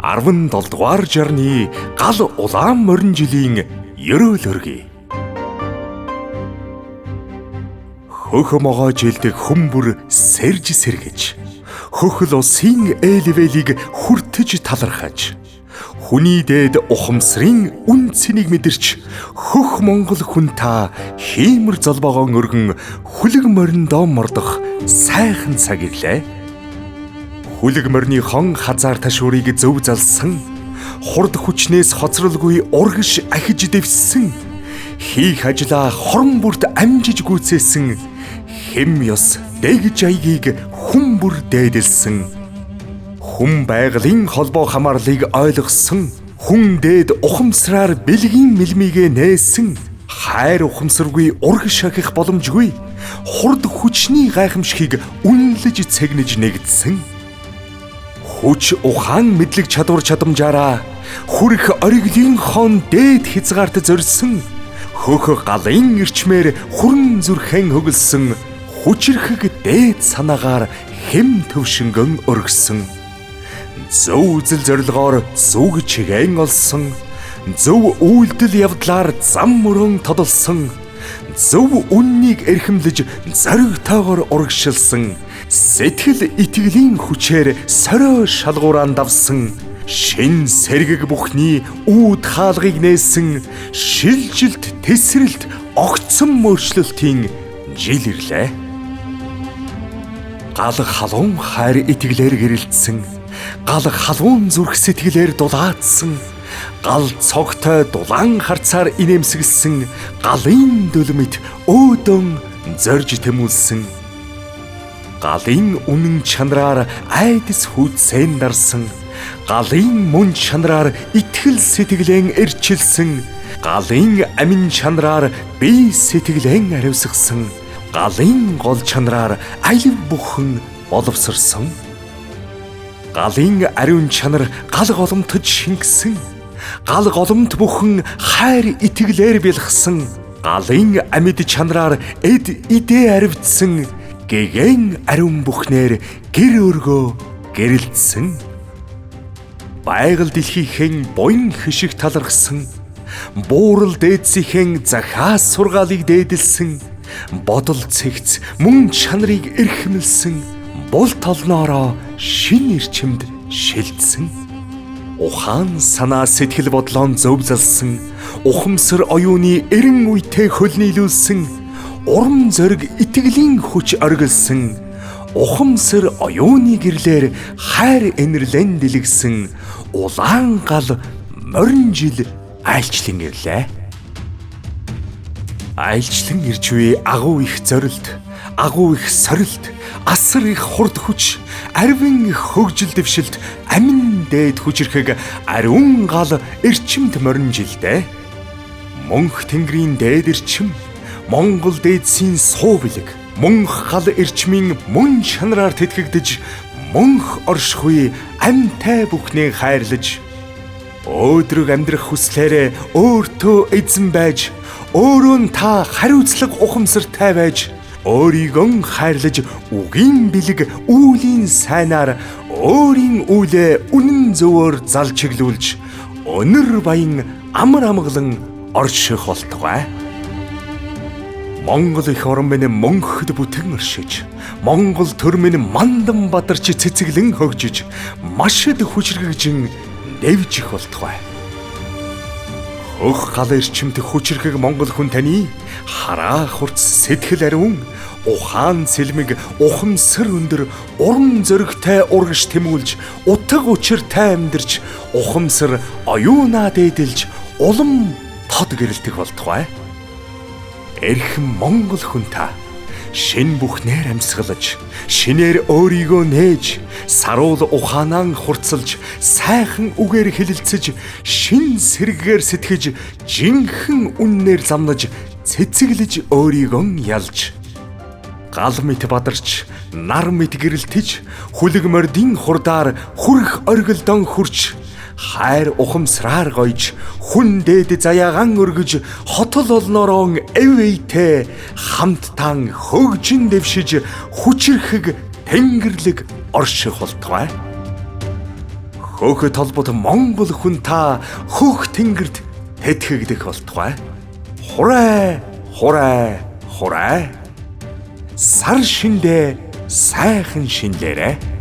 17 дугаар жарны гал улаан морин жилийн ерөөл өргий. Хөх могоо жилдэг хүмбэр сэрж сэргэж, хөхл усын ээлвэлийг хүртэж талархаж, хүний дээд ухамсарын үнцнийг мэдэрч, хөх Монгол хүн та хиймэр золбогоон өргөн хүлэг мориндоо мордох сайхан цаг ирлээ. Хүлэг морины хон хазаар ташуурыг зөв залсан, хурд хүчнээс хоцролгүй ургаш ахиж дэвссэн, хийх ажлаа хорон бүрт амжиж гүйцээсэн, хэм ёс дэгж аягийг хүн бүр дээдэлсэн. Хүн байгалийн холбоо хамаарлыг ойлгосон, хүн дээд ухамсараар бэлгийн мэлмигээ нээсэн, хайр ухамсаргүй ургаш ахих боломжгүй, хурд хүчний гайхамшигыг үнэлж цэгнэж нэгдсэн. Хүч ухаан мэдлэг чадвар чадамжаараа хүрх ориглын хон дээд хязгаарт зорьсон, хөх галын ирчмээр хүрэн зүрхэн хөглсөн, хүчрхэг дээд санаагаар хэм төвшингөн өргсөн. Зөв үзэл зорилгоор зүг чигээн олсон, зөв үйлдэл явдлаар зам мөрөн тодолсон, зөв үннийг эрхэмлэж зоригтойгоор урагшилсан, сэтгэл итгэлийн хүчээр сорио шалгууран давсан, шин сэргэг бүхний үүд хаалгыг нээсэн, шилжилт тесрэлт огцсон мөрчлөлтийн жил ирлээ. Гал халуун хайр итгэлээр гэрэлтсэн, гал халуун зүрх сэтгэлээр дулаацсан, гал цогтой дулаан харцаар инээмсэглсэн, галын дөлмөт өөдөн зорж тэмүүлсэн. Галын үнэн чанараар айдас хүйцэн дарсан, галын мөн чанараар итгэл сэтгэлэн эрчилсэн, галын амин чанараар бие сэтгэлэн аривсгсан, галын гол чанараар аяв бүхэн боловсрсон. Галын ариун чанар гал голомтод шингэсэн, гал голомт бүхэн хайр итгэлээр бэлгсэн, галын амьд чанараар эд идэ аривдсан, гэгэн ариун бүхнээр гэр өргөө гэрэлтсэн. Байгаль дэлхийхэн буян хишиг талархсан, буурал дээдсийнхэн захаас сургаалыг дээдэлсэн, бодол цэгц мөн чанарыг эрхэмлсэн, бул толноороо шин эрчимд шилжсэн. Ухаан санаа сэтгэл бодлоон зөвлөсөн, ухамсар оюуны эрен үетэй хөлнийлүүлсэн, урам зориг итгэлийн хүч оргилсан, ухамсар оюуны гэрлэр хайр энерлэн дэлгсэн, улаан гал морин жил айлчлан ирлээ. Айлчлан ирж буй агуу их зорилт, агуу их сорилт, асар их хурд хүч, арвин их хөгжил дэвшилт, амин дээд хүчрхэг ариун гал эрчимт морин жилдээ. Мөнх тэнгэрийн дээд эрчим, Монгол дээдсийн суу бэлэг, мөнх гал эрчмийн мөн чанараар тэтгэгдэж, мөнх оршихуй амьтай бүхнээ хайрлаж, өөдрөг амьдрах хүслээрээ өөртөө эзэн байж, өөрөө та хариуцлага ухамсартай байж, өөрийгөө хайрлаж үгийн бэлэг үүлийн сайнаар өөрийн үлээ үнэн зөвөөр залж чиглүүлж, өнөр баян амар амгалан орших болтугай. Монгол их орон минь мөнхөд бүтэн оршиж, Монгол төр минь мандан бадарч цэцэглэн хөгжиж, машид хүчрэгжин дэвж их болтугай. Хөх гал эрчимт хүчрхэг Монгол хүн таны хараа хурц сэтгэл ариун, ухаан сэлмэг ухамсар өндөр, урам зоригтой ургаш тэмүүлж, утга учиртай амьдарч, ухамсар оюунаа дээдэлж, улам тод гэрэлтэх болтугай. Эрхэм Монгол хүн та шин бүхнээр амьсгалж, шинээр өөрийгөө нээж, саруул ухаанаа хурцлж, сайхан үгээр хэлэлцэж, шин сэргээр сэтгэж, жинхэнэ үннээр замнаж, цэцэглэж өөрийгөө ялж, гал мэт бадарч, нар мэт гэрэлтэж, хүлэг мордын хурдаар хүрх оргилдон хүрч, хайр ухамсараар гойж, хүн дээд заяагаан өргөж, хотол олноороо эвэйтэй хамттан хөгжин дэвшиж, хүчрхэг тэнгэрлэг орших болтугай. Хөөхөт толбод Монгол хүн та хөөх тэнгэрт тэтгэгдэх болтугай. Хурай, хурай, хурай. Сар шиндээ сайхан шинлээрэ.